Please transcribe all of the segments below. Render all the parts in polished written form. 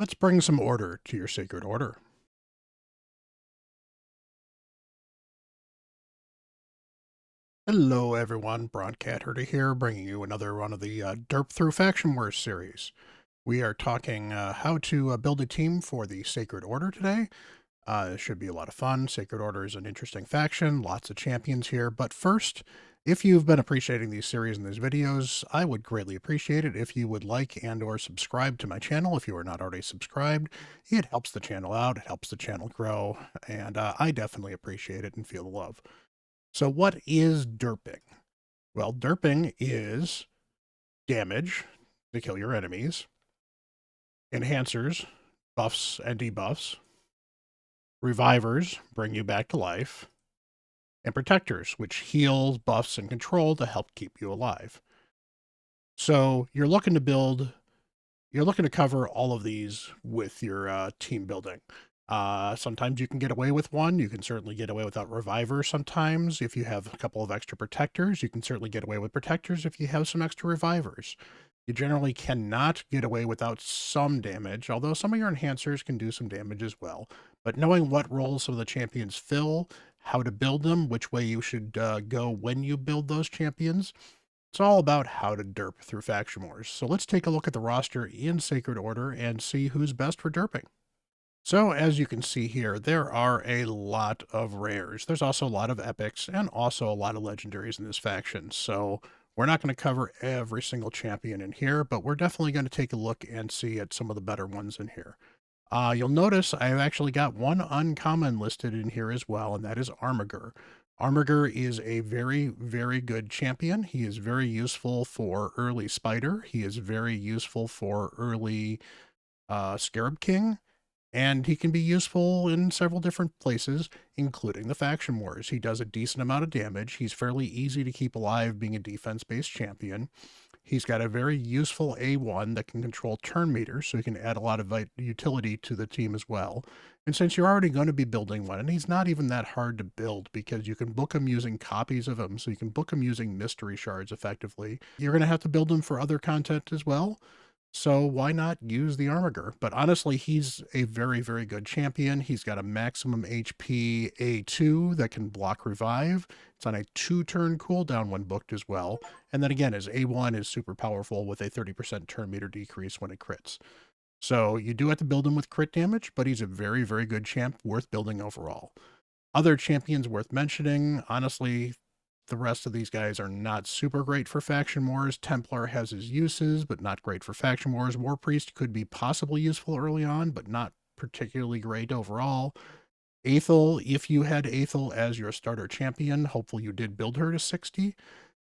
Let's bring some order to your sacred order. Hello, everyone. Bront CatHerder here, bringing you another one of the DERP through Faction Wars series. We are talking how to build a team for the Sacred Order today. It should be a lot of fun. Sacred Order is an interesting faction, lots of champions here. But first, if you've been appreciating these series and these videos, I would greatly appreciate it if you would like and or subscribe to my channel if you are not already subscribed. It helps the channel out, it helps the channel grow, and I definitely appreciate it and feel the love. So what is derping? Well, derping is damage to kill your enemies, enhancers, buffs and debuffs, revivers, bring you back to life, and protectors, which heals, buffs, and control to help keep you alive. So you're looking to cover all of these with your team building. Sometimes you can get away with one. You can certainly get away without reviver sometimes. If you have a couple of extra protectors, you can certainly get away with protectors if you have some extra revivers. You generally cannot get away without some damage, although some of your enhancers can do some damage as well. But knowing what roles some of the champions fill, how to build them, which way you should go when you build those champions, it's all about how to derp through Faction Wars. So let's take a look at the roster in Sacred Order and see who's best for derping. So as you can see here, there are a lot of rares. There's also a lot of epics and also a lot of legendaries in this faction. So we're not going to cover every single champion in here, but we're definitely going to take a look and see at some of the better ones in here. You'll notice I've actually got one uncommon listed in here as well, and that is Armiger. Armiger is a very, very good champion. He is very useful for early Spider. He is very useful for early Scarab King. And he can be useful in several different places, including the Faction Wars. He does a decent amount of damage. He's fairly easy to keep alive being a defense-based champion. He's got a very useful A1 that can control turn meters, so he can add a lot of utility to the team as well. And since you're already going to be building one, and he's not even that hard to build because you can book him using copies of him, so you can book him using mystery shards effectively. You're going to have to build him for other content as well. So why not use the Armiger? But honestly, he's a very, very good champion. He's got a maximum HP A2 that can block revive. It's on a 2-turn cooldown when booked as well. And then again, his A1 is super powerful with a 30% turn meter decrease when it crits. So you do have to build him with crit damage, but he's a very, very good champ, worth building overall. Other champions worth mentioning, honestly, the rest of these guys are not super great for Faction Wars. Templar has his uses, but not great for Faction Wars. War Priest could be possibly useful early on, but not particularly great overall. Aethel, if you had Aethel as your starter champion, hopefully you did build her to 60.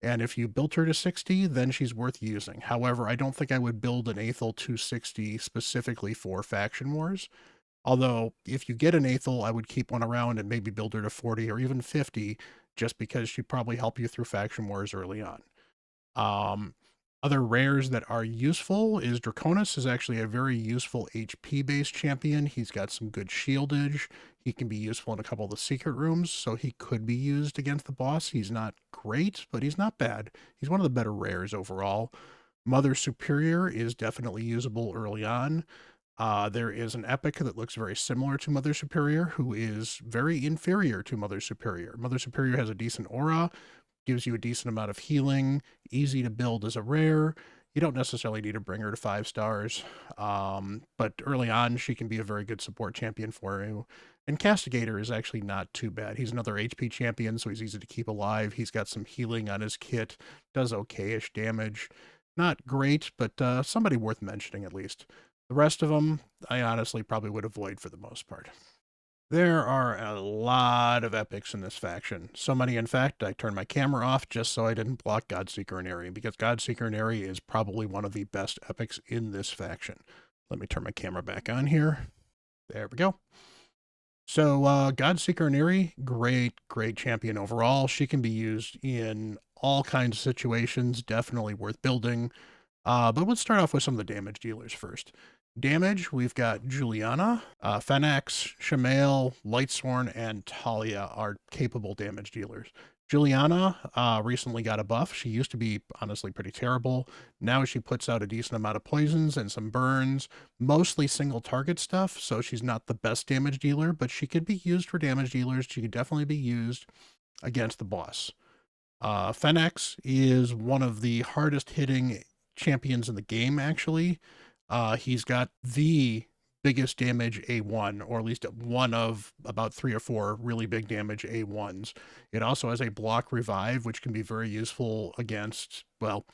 And if you built her to 60, then she's worth using. However, I don't think I would build an Aethel to 60 specifically for Faction Wars. Although, if you get an Aethel, I would keep one around and maybe build her to 40 or even 50, just because she'd probably help you through Faction Wars early on. Other rares that are useful is Draconis is actually a very useful HP-based champion. He's got some good shieldage. He can be useful in a couple of the secret rooms, so he could be used against the boss. He's not great, but he's not bad. He's one of the better rares overall. Mother Superior is definitely usable early on. There is an epic that looks very similar to Mother Superior, who is very inferior to Mother Superior. Mother Superior has a decent aura, gives you a decent amount of healing, easy to build as a rare. You don't necessarily need to bring her to 5 stars, but early on, she can be a very good support champion for you. And Castigator is actually not too bad. He's another HP champion, so he's easy to keep alive. He's got some healing on his kit, does okay-ish damage. Not great, but somebody worth mentioning at least. The rest of them, I honestly probably would avoid for the most part. There are a lot of epics in this faction. So many, in fact, I turned my camera off just so I didn't block Godseeker and Aerie, because Godseeker and Aerie is probably one of the best epics in this faction. Let me turn my camera back on here. There we go. So Godseeker and Aerie, great, great champion overall. She can be used in all kinds of situations, definitely worth building. But let's start off with some of the damage dealers first. Damage, we've got Juliana, Fenax, Shamael, Lightsworn, and Talia are capable damage dealers. Juliana recently got a buff. She used to be honestly pretty terrible. Now she puts out a decent amount of poisons and some burns, mostly single target stuff. So she's not the best damage dealer, but she could be used for damage dealers. She could definitely be used against the boss. Fennex is one of the hardest hitting champions in the game, actually. He's got the biggest damage A1, or at least one of about 3 or 4 really big damage A1s. It also has a block revive, which can be very useful against, well,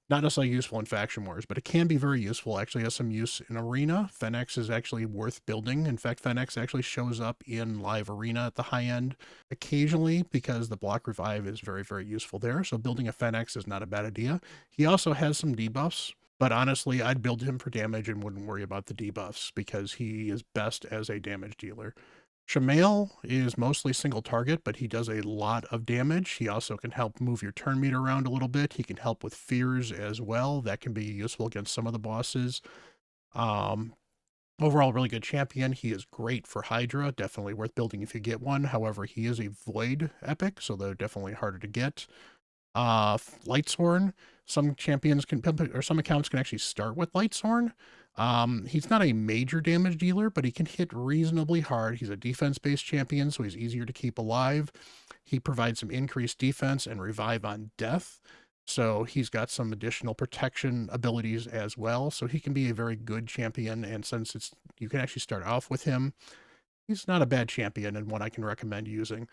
not necessarily useful in faction wars, but it can be very useful. Actually has some use in arena. Fennex is actually worth building. In fact, Fennex actually shows up in live arena at the high end occasionally because the block revive is very, very useful there. So building a Fennex is not a bad idea. He also has some debuffs, but honestly, I'd build him for damage and wouldn't worry about the debuffs because he is best as a damage dealer. Shamail is mostly single target, but he does a lot of damage. He also can help move your turn meter around a little bit. He can help with fears as well. That can be useful against some of the bosses. Um, Overall, really good champion. He is great for Hydra. Definitely worth building if you get one. However, he is a Void epic, so they're definitely harder to get. Lightsworn. Some champions can, or some accounts can actually start with Lightsworn. He's not a major damage dealer, but he can hit reasonably hard. He's a defense-based champion, so he's easier to keep alive. He provides some increased defense and revive on death. So he's got some additional protection abilities as well. So he can be a very good champion. And since you can actually start off with him, he's not a bad champion and one I can recommend using.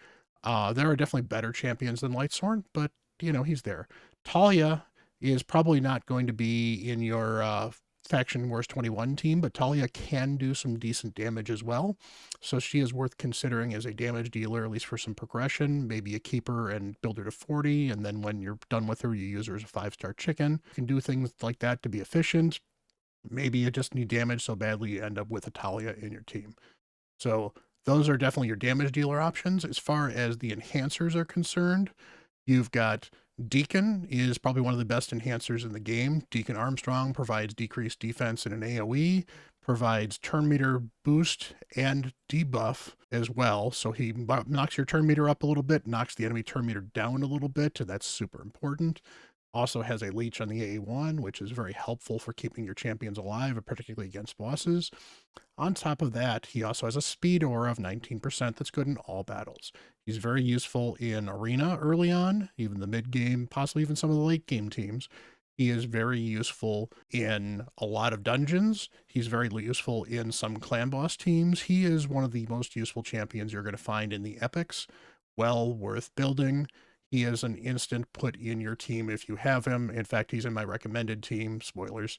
There are definitely better champions than Lightsworn, but he's there. Talia is probably not going to be in your Faction Wars 21 team, but Talia can do some decent damage as well. So she is worth considering as a damage dealer, at least for some progression. Maybe a keeper and build her to 40, and then when you're done with her, you use her as a 5-star chicken. You can do things like that to be efficient. Maybe you just need damage so badly you end up with a Talia in your team. So those are definitely your damage dealer options. As far as the enhancers are concerned, you've got Deacon is probably one of the best enhancers in the game. Deacon Armstrong provides decreased defense in an AoE, provides turn meter boost and debuff as well. So he knocks your turn meter up a little bit, knocks the enemy turn meter down a little bit, and that's super important. Also has a leech on the A1, which is very helpful for keeping your champions alive, particularly against bosses. On top of that, he also has a speed aura of 19% that's good in all battles. He's very useful in arena early on, even the mid game, possibly even some of the late game teams. He is very useful in a lot of dungeons. He's very useful in some clan boss teams. He is one of the most useful champions you're going to find in the epics. Well worth building. He is an instant put in your team if you have him. In fact, he's in my recommended team. Spoilers.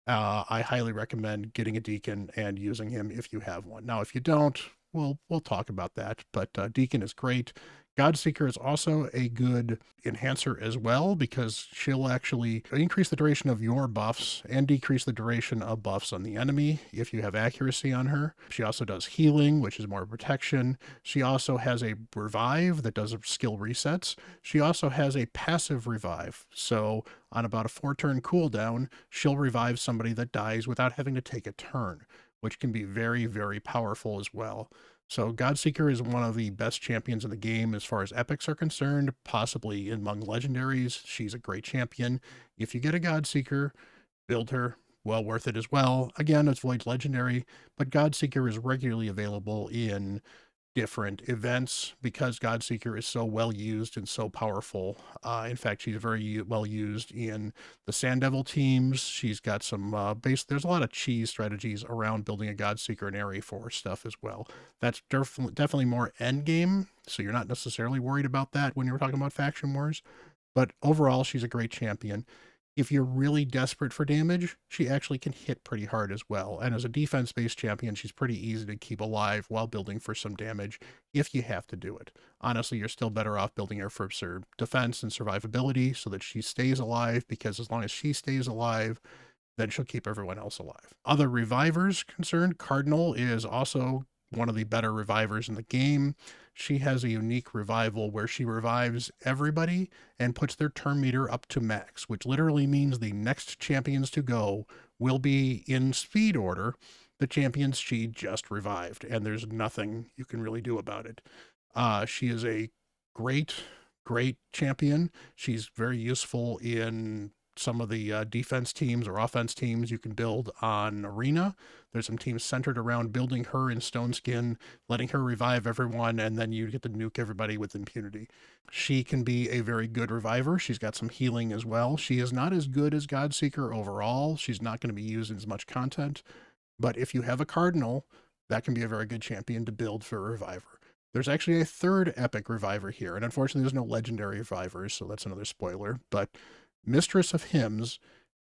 I highly recommend getting a Deacon and using him if you have one. Now, if you don't, we'll talk about that. But Deacon is great. Godseeker is also a good enhancer as well because she'll actually increase the duration of your buffs and decrease the duration of buffs on the enemy if you have accuracy on her. She also does healing, which is more protection. She also has a revive that does skill resets. She also has a passive revive. So on about a 4-turn cooldown, she'll revive somebody that dies without having to take a turn, which can be very, very powerful as well. So Godseeker is one of the best champions in the game as far as epics are concerned, possibly among legendaries. She's a great champion. If you get a Godseeker, build her. Well worth it as well. Again, it's Void Legendary, but Godseeker is regularly available in different events because Godseeker is so well used and so powerful. In fact, she's very well used in the Sand Devil teams. She's got some there's a lot of cheese strategies around building a Godseeker and Airy Force stuff as well. That's definitely more end game, so you're not necessarily worried about that when you're talking about faction wars. But overall, she's a great champion. If you're really desperate for damage, she actually can hit pretty hard as well. And as a defense-based champion, she's pretty easy to keep alive while building for some damage if you have to do it. Honestly, you're still better off building her for defense and survivability so that she stays alive, because as long as she stays alive, then she'll keep everyone else alive. Other revivers concerned, Cardinal is also one of the better revivers in the game. She has a unique revival where she revives everybody and puts their turn meter up to max, which literally means the next champions to go will be in speed order the champions she just revived, and there's nothing you can really do about it. She is a great great champion. She's very useful in some of the defense teams or offense teams you can build on Arena. There's some teams centered around building her in Stone Skin, letting her revive everyone, and then you get to nuke everybody with impunity. She can be a very good reviver. She's got some healing as well. She is not as good as Godseeker overall. She's not going to be used in as much content. But if you have a Cardinal, that can be a very good champion to build for a Reviver. There's actually a third epic Reviver here, and unfortunately there's no legendary Revivers, so that's another spoiler. But Mistress of Hymns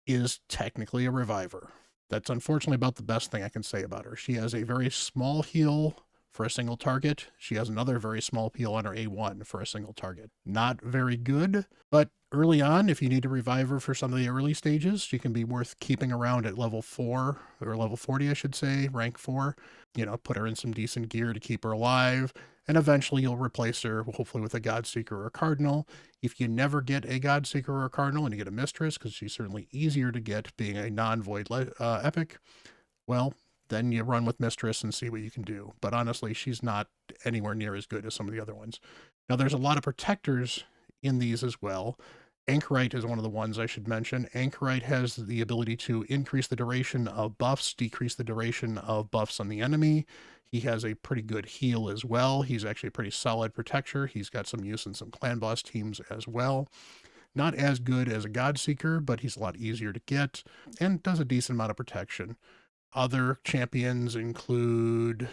is technically a Reviver. That's unfortunately about the best thing I can say about her. She has a very small heal for a single target. She has another very small heal on her A1 for a single target. Not very good, but early on, if you need to revive her for some of the early stages, she can be worth keeping around at level 4, or level 40, I should say, rank 4. You know, put her in some decent gear to keep her alive, and eventually you'll replace her, hopefully with a Godseeker or a Cardinal. If you never get a Godseeker or a Cardinal and you get a Mistress, because she's certainly easier to get being a non-void epic, well, then you run with Mistress and see what you can do. But honestly, she's not anywhere near as good as some of the other ones. Now, there's a lot of protectors in these as well. Anchorite is one of the ones I should mention. Anchorite has the ability to increase the duration of buffs, decrease the duration of buffs on the enemy. He has a pretty good heal as well. He's actually a pretty solid protector. He's got some use in some clan boss teams as well. Not as good as a Godseeker, but he's a lot easier to get and does a decent amount of protection. Other champions include,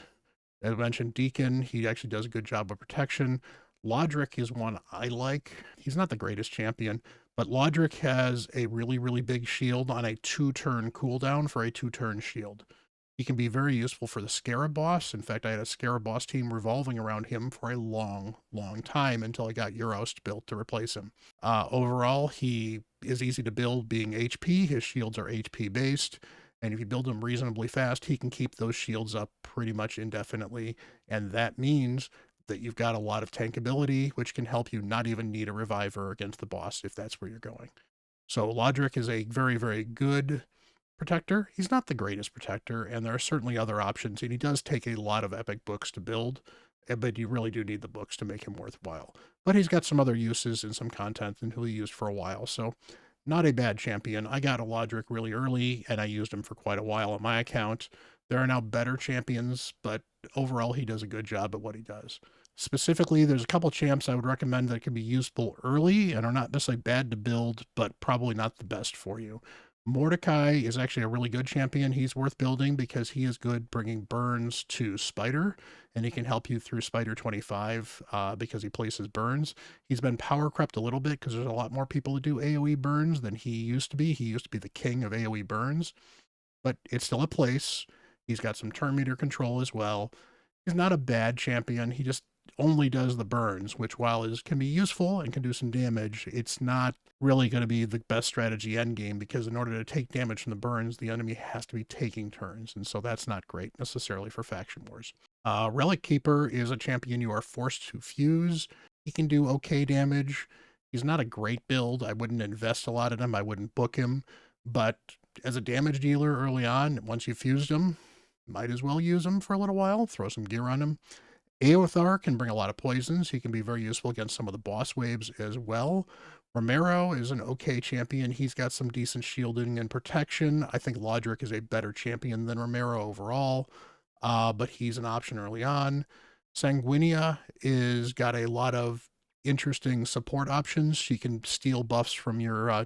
as I mentioned, Deacon. He actually does a good job of protection. Lodric is one I like. He's not the greatest champion, but Lodric has a really, really big shield on a 2-turn cooldown for a 2-turn shield. He can be very useful for the Scarab boss. In fact, I had a Scarab boss team revolving around him for a long, long time until I got Eurost built to replace him. Overall, he is easy to build being HP. His shields are HP based. And if you build him reasonably fast, he can keep those shields up pretty much indefinitely. And that means that you've got a lot of tankability, which can help you not even need a reviver against the boss if that's where you're going. So Lodric is a very, very good protector. He's not the greatest protector, and there are certainly other options, and he does take a lot of epic books to build, but you really do need the books to make him worthwhile. But he's got some other uses and some content that he'll be used for a while, so not a bad champion. I got a Lodric really early, and I used him for quite a while on my account. There are now better champions, but overall he does a good job at what he does. Specifically, there's a couple champs I would recommend that can be useful early and are not necessarily bad to build, but probably not the best for you. Mordecai is actually a really good champion. He's worth building because he is good bringing burns to Spider, and he can help you through Spider 25 because he places burns. He's been power crept a little bit because there's a lot more people who do AoE burns than he used to be. He used to be the king of AoE burns, but it's still a place. He's got some turn meter control as well. He's not a bad champion. He just only does the burns, which while is can be useful and can do some damage, it's not really going to be the best strategy end game because in order to take damage from the burns, the enemy has to be taking turns, and so that's not great necessarily for faction wars. Relic Keeper is a champion you are forced to fuse. He can do okay damage. He's not a great build. I wouldn't invest a lot in him. I wouldn't book him, but as a damage dealer early on, once you've fused him, might as well use him for a little while, throw some gear on him. Eothar can bring a lot of poisons. He can be very useful against some of the boss waves as well. Romero is an okay champion. He's got some decent shielding and protection. I think Lodric is a better champion than Romero overall, but he's an option early on. Sanguinia is got a lot of interesting support options. She can steal buffs from your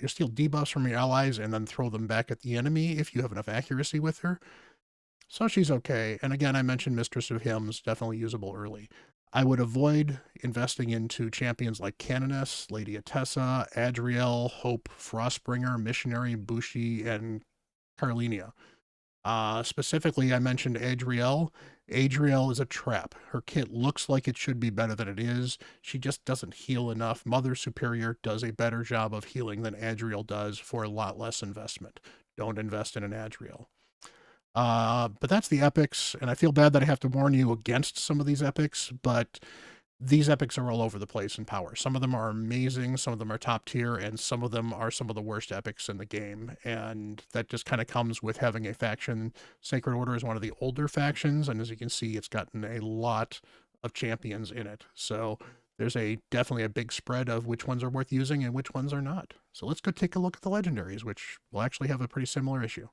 steal debuffs from your allies and then throw them back at the enemy if you have enough accuracy with her. So she's okay. And again, I mentioned Mistress of Hymns, definitely usable early. I would avoid investing into champions like Canoness, Lady Atessa, Adriel, Hope, Frostbringer, Missionary, Bushi, and Carlinia. Specifically, I mentioned Adriel. Adriel is a trap. Her kit looks like it should be better than it is. She just doesn't heal enough. Mother Superior does a better job of healing than Adriel does for a lot less investment. Don't invest in an Adriel. But that's the epics, and I feel bad that I have to warn you against some of these epics, but these epics are all over the place in power. Some of them are amazing, some of them are top tier, and some of them are some of the worst epics in the game. And that just kind of comes with having a faction. Sacred Order is one of the older factions, and as you can see, it's gotten a lot of champions in it. So There's definitely a big spread of which ones are worth using and which ones are not. So let's go take a look at the legendaries, which will actually have a pretty similar issue.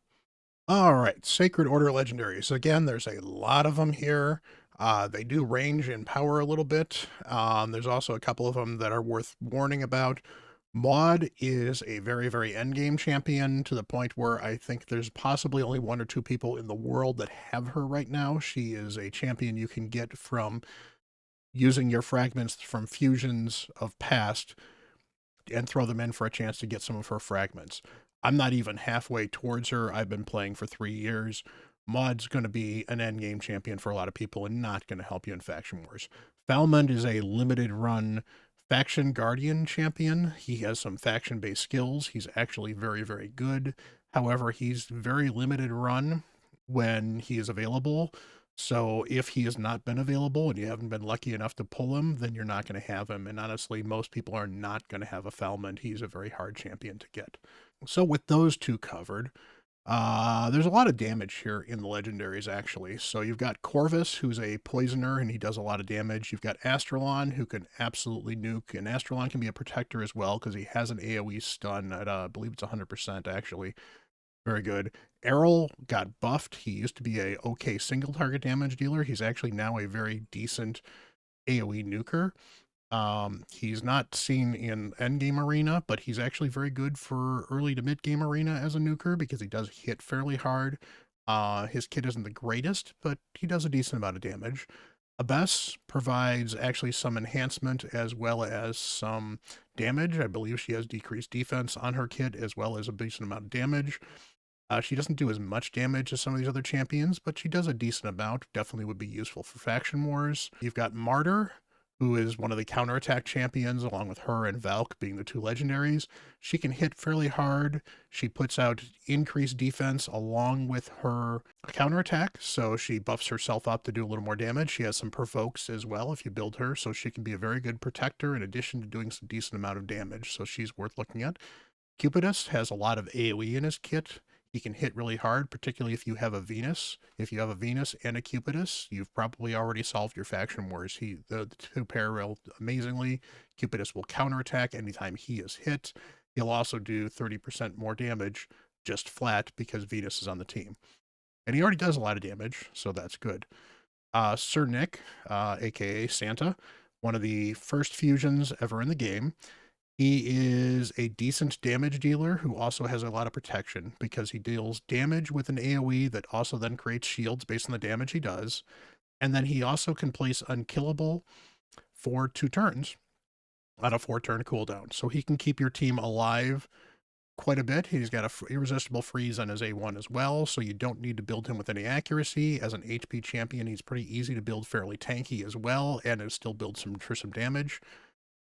All right, Sacred Order Legendaries. Again, there's a lot of them here. They do range in power a little bit. There's also a couple of them that are worth warning about. Maud is a very, very endgame champion to the point where I think there's possibly only one or two people in the world that have her right now. She is a champion you can get from using your fragments from fusions of past and throw them in for a chance to get some of her fragments. I'm not even halfway towards her. I've been playing for 3 years. Maud's going to be an endgame champion for a lot of people and not going to help you in Faction Wars. Falmond is a limited run faction guardian champion. He has some faction based skills. He's actually very, very good. However, he's very limited run when he is available. So if he has not been available and you haven't been lucky enough to pull him, then you're not going to have him. And honestly, most people are not going to have a Falmond. He's a very hard champion to get. So with those two covered, there's a lot of damage here in the legendaries, actually. So you've got Corvus, who's a poisoner, and he does a lot of damage. You've got Astralon, who can absolutely nuke, and Astralon can be a protector as well, because he has an AoE stun at, I believe it's 100%, actually. Very good. Errol got buffed. He used to be a okay single target damage dealer. He's actually now a very decent AoE nuker. He's not seen in endgame arena, but he's actually very good for early to mid game arena as a nuker because he does hit fairly hard. His kit isn't the greatest, but he does a decent amount of damage. Abbess provides actually some enhancement as well as some damage. I believe she has decreased defense on her kit as well as a decent amount of damage. She doesn't do as much damage as some of these other champions, but she does a decent amount. Definitely would be useful for faction wars. You've got Martyr, who is one of the counterattack champions, along with her and Valk being the two legendaries. She can hit fairly hard. She puts out increased defense along with her counterattack, so she buffs herself up to do a little more damage. She has some provokes as well if you build her, so she can be a very good protector in addition to doing some decent amount of damage, so she's worth looking at. Cupidus has a lot of AoE in his kit. He can hit really hard, particularly if you have a Venus. If you have a Venus and a Cupidus, you've probably already solved your faction wars. The two pair real amazingly. Cupidus will counterattack anytime he is hit. He'll also do 30% more damage just flat because Venus is on the team. And he already does a lot of damage, so that's good. Sir Nick, aka Santa, one of the first fusions ever in the game. He is a decent damage dealer who also has a lot of protection because he deals damage with an AoE that also then creates shields based on the damage he does. And then he also can place unkillable for 2 turns on a 4-turn cooldown. So he can keep your team alive quite a bit. He's got a irresistible freeze on his A1 as well, so you don't need to build him with any accuracy. As an HP champion, he's pretty easy to build, fairly tanky as well, and it still builds some damage.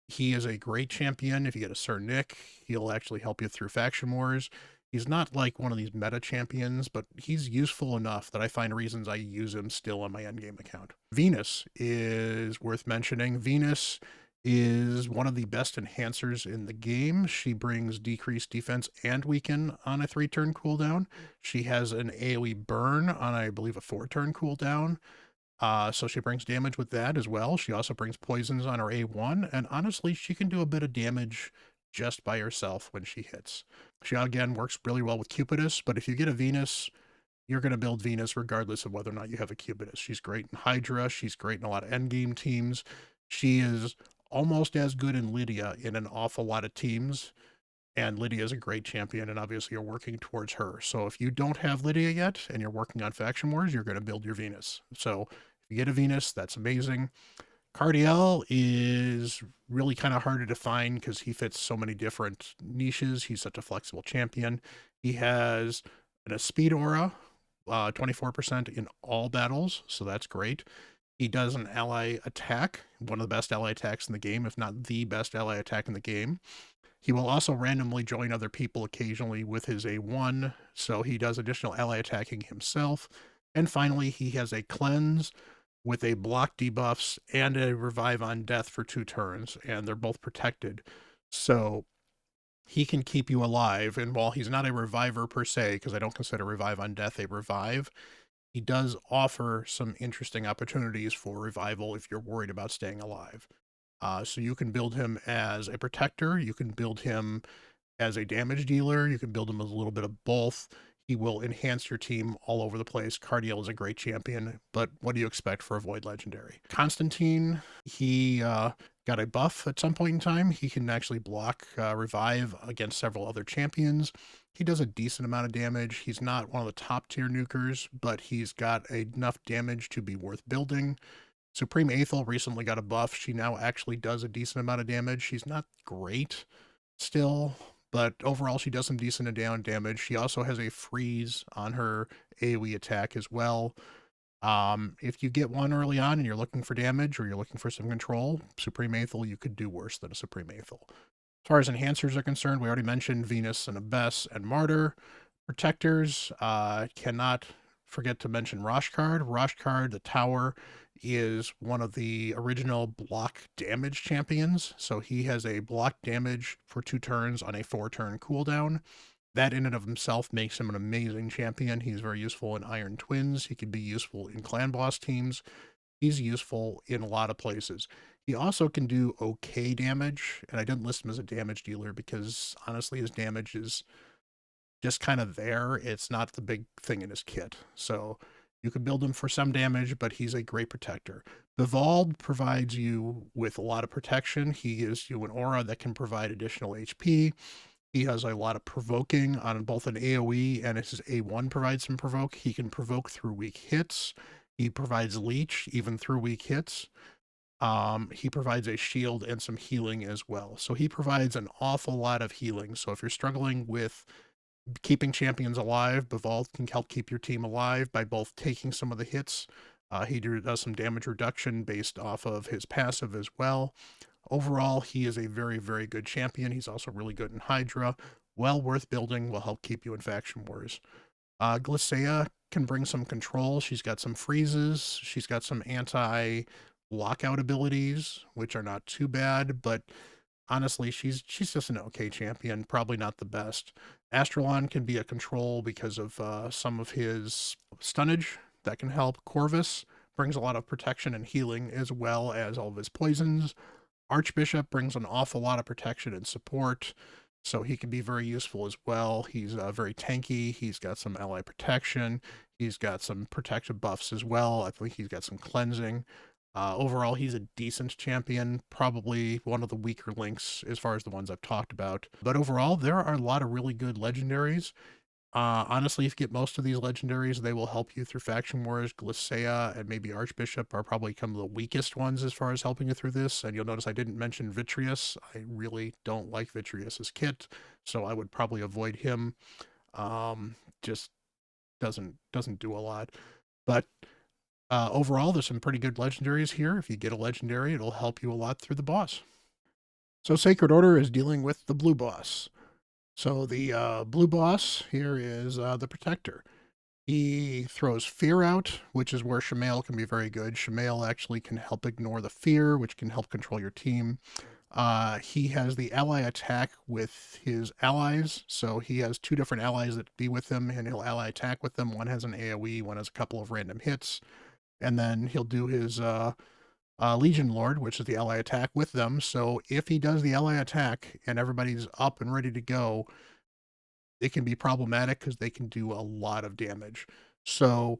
He is a great champion. If you get a Sir Nick, he'll actually help you through faction wars. He's not like one of these meta champions, but he's useful enough that I find reasons I use him still on my endgame account. Venus is worth mentioning. Venus is one of the best enhancers in the game. She brings decreased defense and weaken on a 3-turn cooldown. She has an AoE burn on, I believe, a 4-turn cooldown. So she brings damage with that as well. She also brings poisons on her A1, and honestly, she can do a bit of damage just by herself when she hits. She again works really well with Cupidus, but if you get a Venus, you're going to build Venus regardless of whether or not you have a Cupidus. She's great in Hydra. She's great in a lot of endgame teams. She is almost as good in Lydia in an awful lot of teams. And Lydia is a great champion, and obviously you're working towards her. So if you don't have Lydia yet and you're working on Faction Wars, you're going to build your Venus. So if you get a Venus, that's amazing. Cardiel is really kind of hard to define because he fits so many different niches. He's such a flexible champion. He has a speed aura, 24% in all battles, so that's great. He does an ally attack, one of the best ally attacks in the game, if not the best ally attack in the game. He will also randomly join other people occasionally with his A1, so he does additional ally attacking himself. And finally, he has a cleanse with a block debuffs and a revive on death for 2 turns, and they're both protected. So he can keep you alive, and while he's not a reviver per se, because I don't consider revive on death a revive, he does offer some interesting opportunities for revival if you're worried about staying alive. So you can build him as a protector, you can build him as a damage dealer, you can build him as a little bit of both. He will enhance your team all over the place. Cardiel is a great champion, but what do you expect for a Void Legendary? Constantine, he got a buff at some point in time. He can actually block revive against several other champions. He does a decent amount of damage. He's not one of the top tier nukers, but he's got enough damage to be worth building. Supreme Aethel recently got a buff. She now actually does a decent amount of damage. She's not great still, but overall she does some decent down damage. She also has a freeze on her AoE attack as well. If you get one early on and you're looking for damage or you're looking for some control, Supreme Aethel, you could do worse than a Supreme Aethel. As far as enhancers are concerned, we already mentioned Venus and Abyss and Martyr. Protectors, cannot forget to mention Roshkard. Roshkard, the tower, is one of the original block damage champions. So he has a block damage for 2 turns on a 4-turn cooldown. That in and of himself makes him an amazing champion. He's very useful in Iron Twins. He can be useful in clan boss teams. He's useful in a lot of places. He also can do okay damage, and I didn't list him as a damage dealer because honestly his damage is just kind of there. It's not the big thing in his kit. So you could build him for some damage, but he's a great protector. Vivald provides you with a lot of protection. He gives you an aura that can provide additional HP. He has a lot of provoking on both an AoE and his A1 provides some provoke. He can provoke through weak hits. He provides leech even through weak hits. He provides a shield and some healing as well. So he provides an awful lot of healing. So if you're struggling with keeping champions alive, Bivald can help keep your team alive by both taking some of the hits. He does some damage reduction based off of his passive as well. Overall, he is a very, very good champion. He's also really good in Hydra. Well worth building, will help keep you in faction wars. Glycea can bring some control. She's got some freezes. She's got some anti-lockout abilities, which are not too bad, but honestly, she's just an okay champion, probably not the best. Astralon can be a control because of some of his stunnage. That can help. Corvus brings a lot of protection and healing as well as all of his poisons. Archbishop brings an awful lot of protection and support, so he can be very useful as well. He's very tanky. He's got some ally protection. He's got some protective buffs as well. I think he's got some cleansing. Overall, he's a decent champion, probably one of the weaker links as far as the ones I've talked about. But overall, there are a lot of really good legendaries. Honestly, if you get most of these legendaries, they will help you through faction wars. Glycea and maybe Archbishop are probably some of the weakest ones as far as helping you through this. And you'll notice I didn't mention Vitreous. I really don't like Vitreous's kit, so I would probably avoid him. Just doesn't do a lot. But overall, there's some pretty good legendaries here. If you get a legendary, it'll help you a lot through the boss. So Sacred Order is dealing with the blue boss. So the blue boss here is the Protector. He throws fear out, which is where Shamail can be very good. Shamail actually can help ignore the fear, which can help control your team. He has the ally attack with his allies. So he has 2 different allies that be with him, and he'll ally attack with them. One has an AoE, one has a couple of random hits. And then he'll do his Legion Lord, which is the ally attack with them. So if he does the ally attack and everybody's up and ready to go, it can be problematic because they can do a lot of damage. So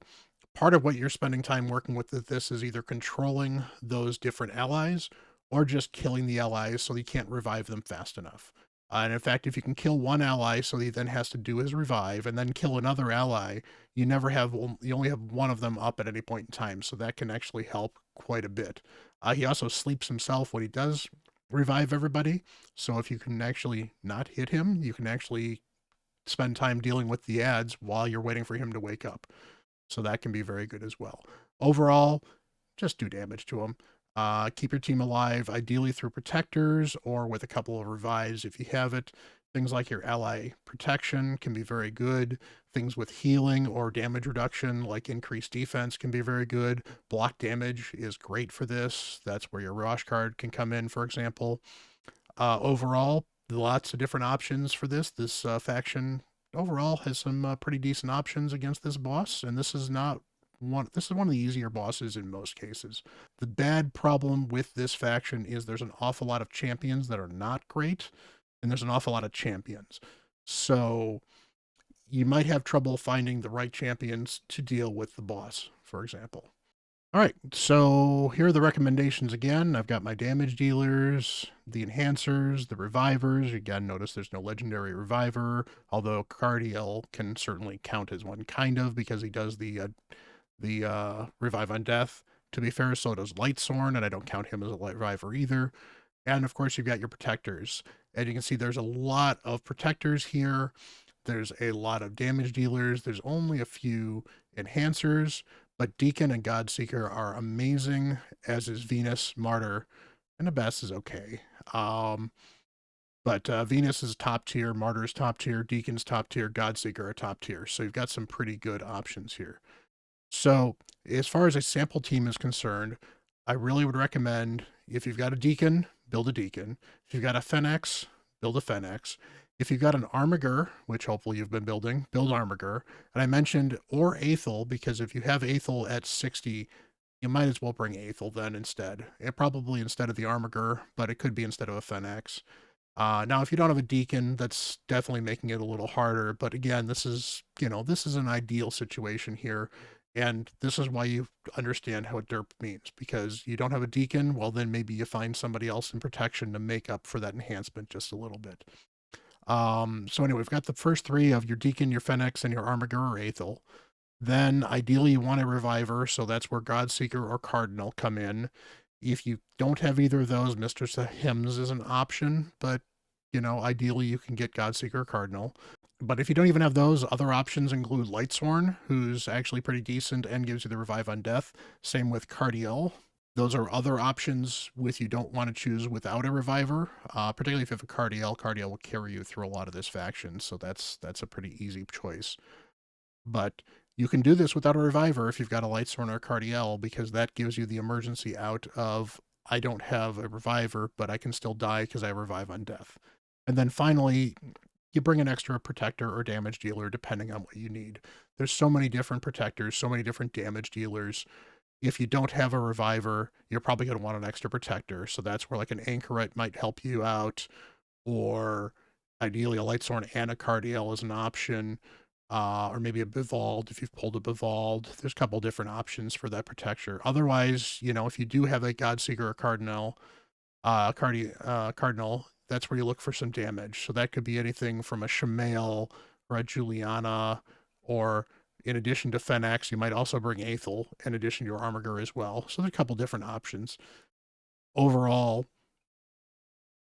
part of what you're spending time working with this is either controlling those different allies or just killing the allies so you can't revive them fast enough. And in fact, if you can kill one ally so he then has to do his revive and then kill another ally, you only have one of them up at any point in time. So that can actually help quite a bit. He also sleeps himself when he does revive everybody. So if you can actually not hit him, you can actually spend time dealing with the ads while you're waiting for him to wake up. So that can be very good as well. Overall, just do damage to him. Keep your team alive, ideally through protectors or with a couple of revives if you have it. Things like your ally protection can be very good. Things with healing or damage reduction, like increased defense, can be very good. Block damage is great for this. That's where your Rosh card can come in, for example. Overall, lots of different options for this. This faction overall has some pretty decent options against this boss, and this is not This is one of the easier bosses in most cases. The bad problem with this faction is there's an awful lot of champions that are not great, and there's an awful lot of champions. So you might have trouble finding the right champions to deal with the boss, for example. All right, so here are the recommendations again. I've got my damage dealers, the enhancers, the revivers. Again, notice there's no legendary reviver, although Cardiel can certainly count as one, kind of, because he does the revive on death. To be fair, so does Lightsorn, and I don't count him as a reviver either. And of course, you've got your protectors. And you can see there's a lot of protectors here. There's a lot of damage dealers. There's only a few enhancers, but Deacon and Godseeker are amazing, as is Venus, Martyr, and Abbess is okay. But Venus is top tier, Martyr is top tier, Deacon's top tier, Godseeker are top tier. So you've got some pretty good options here. So as far as a sample team is concerned, I really would recommend, if you've got a Deacon, build a Deacon. If you've got a Fennex, build a Fennex. If you've got an Armiger, which hopefully you've been building, build Armiger. And I mentioned, or Aethel, because if you have Aethel at 60, you might as well bring Aethel then instead. Probably instead of the Armiger, but it could be instead of a Fennex. Now, if you don't have a Deacon, that's definitely making it a little harder. But again, this is an ideal situation here. And this is why you understand how a DERP means, because you don't have a Deacon, well, then maybe you find somebody else in protection to make up for that enhancement just a little bit. So anyway, we've got the first three of your Deacon, your Fennex, and your Armiger or Aethel. Then ideally you want a Reviver, so that's where Godseeker or Cardinal come in. If you don't have either of those, Mistress of Hymns is an option, but ideally you can get Godseeker or Cardinal. But if you don't even have those, other options include Lightsworn, who's actually pretty decent and gives you the Revive on Death. Same with Cardiel. Those are other options with you don't want to choose without a Reviver. Particularly if you have a Cardiel. Cardiel will carry you through a lot of this faction, so that's a pretty easy choice. But you can do this without a Reviver if you've got a Lightsworn or a Cardiel, because that gives you the emergency out of, I don't have a Reviver, but I can still die because I Revive on Death. And then finally, you bring an extra protector or damage dealer depending on what you need. There's so many different protectors, so many different damage dealers. If you don't have a Reviver, you're probably going to want an extra protector. So that's where like an Anchoret might help you out, or ideally a Lightsworn and a Cardiel is an option. Or maybe a Bivald if you've pulled a Bivald. There's a couple different options for that protector. Otherwise, if you do have a Godseeker or Cardinal, Cardinal, that's where you look for some damage. So that could be anything from a Shamael or a Juliana, or in addition to Fennex, you might also bring Aethel in addition to your Armiger as well. So there's a couple different options. Overall,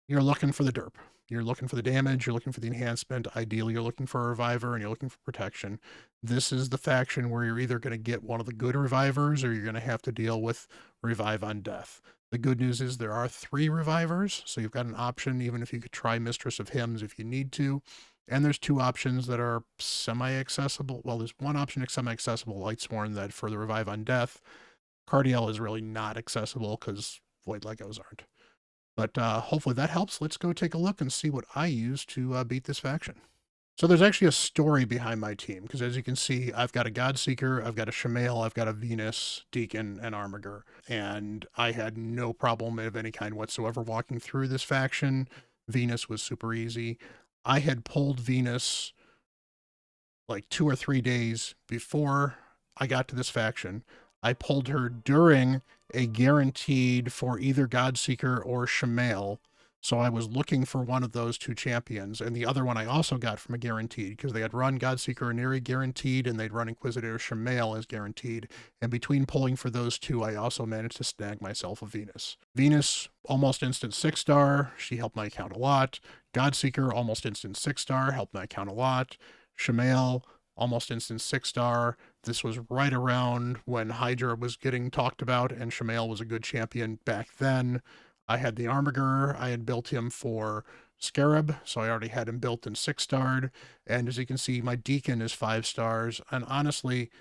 you're looking for the derp. You're looking for the damage, you're looking for the enhancement. Ideally, you're looking for a reviver and you're looking for protection. This is the faction where you're either going to get one of the good revivers or you're going to have to deal with revive on death. The good news is there are 3 revivers, so you've got an option, even if you could try Mistress of Hymns if you need to. And there's 2 options that are semi-accessible. Well, there's one option semi-accessible, Lightsworn, that for the revive on death. Cardiel is really not accessible because Void Legos aren't. But hopefully that helps. Let's go take a look and see what I use to beat this faction. So there's actually a story behind my team, because as you can see, I've got a Godseeker, I've got a Shamael, I've got a Venus, Deacon, and Armiger. And I had no problem of any kind whatsoever walking through this faction. Venus was super easy. I had pulled Venus like 2 or 3 days before I got to this faction. I pulled her during a guaranteed for either Godseeker or Shamael. So I was looking for one of those 2 champions, and the other one I also got from a guaranteed, because they had run Godseeker and Neri guaranteed, and they'd run Inquisitor Shamael as guaranteed. And between pulling for those 2, I also managed to snag myself a Venus. Venus, almost instant 6-star. She helped my account a lot. Godseeker, almost instant 6-star, helped my account a lot. Shamael, almost instant 6-star. This was right around when Hydra was getting talked about, and Shamael was a good champion back then. I had the Armiger. I had built him for Scarab, so I already had him built and 6-starred. And as you can see, my Deacon is 5 stars. And honestly,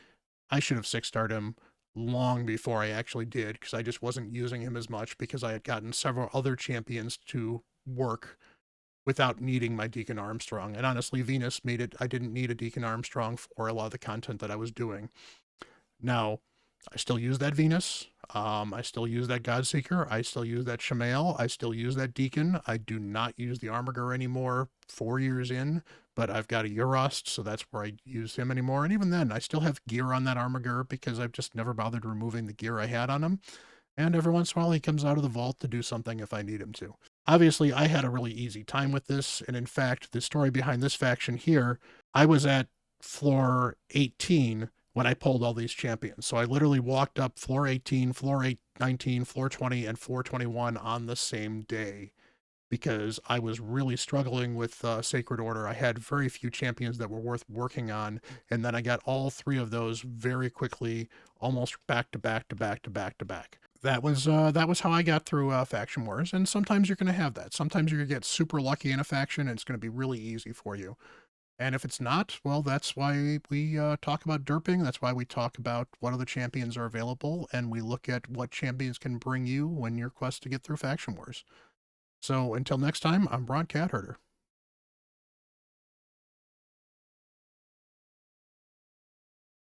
I should have 6-starred him long before I actually did, because I just wasn't using him as much, because I had gotten several other champions to work without needing my Deacon Armstrong. And honestly, Venus made it, I didn't need a Deacon Armstrong for a lot of the content that I was doing. Now, I still use that Venus. I still use that Godseeker. I still use that Shemael. I still use that Deacon. I do not use the Armiger anymore 4 years in, but I've got a Urost, so that's where I use him anymore. And even then, I still have gear on that Armiger because I've just never bothered removing the gear I had on him. And every once in a while, he comes out of the vault to do something if I need him to. Obviously, I had a really easy time with this, and in fact, the story behind this faction here, I was at floor 18 when I pulled all these champions. So I literally walked up floor 18, floor 19, floor 20, and floor 21 on the same day because I was really struggling with Sacred Order. I had very few champions that were worth working on, and then I got all three of those very quickly, almost back to back to back to back to back. That was how I got through faction wars, and sometimes you're going to have that. Sometimes you're going to get super lucky in a faction, and it's going to be really easy for you. And if it's not, well, that's why we talk about derping. That's why we talk about what other champions are available, and we look at what champions can bring you when your quest to get through faction wars. So until next time, I'm Bront CatHerder.